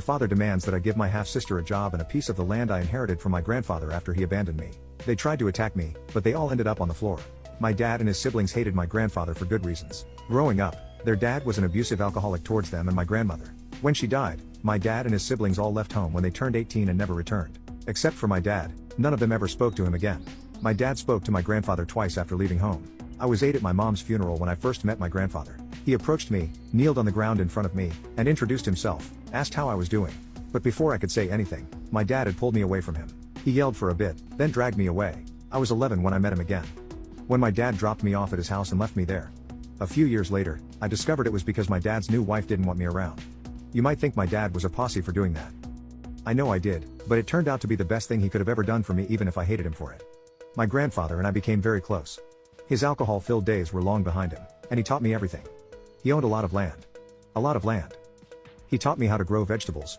My father demands that I give my half-sister a job and a piece of the land I inherited from my grandfather after he abandoned me. They tried to attack me, but they all ended up on the floor. My dad and his siblings hated my grandfather for good reasons. Growing up, their dad was an abusive alcoholic towards them and my grandmother. When she died, my dad and his siblings all left home when they turned 18 and never returned. Except for my dad, none of them ever spoke to him again. My dad spoke to my grandfather twice after leaving home. I was 8 at my mom's funeral when I first met my grandfather. He approached me, kneeled on the ground in front of me, and introduced himself, asked how I was doing. But before I could say anything, my dad had pulled me away from him. He yelled for a bit, then dragged me away. I was 11 when I met him again. When my dad dropped me off at his house and left me there. A few years later, I discovered it was because my dad's new wife didn't want me around. You might think my dad was a posse for doing that. I know I did, but it turned out to be the best thing he could have ever done for me even if I hated him for it. My grandfather and I became very close. His alcohol-filled days were long behind him, and he taught me everything. He owned a lot of land. A lot of land. He taught me how to grow vegetables,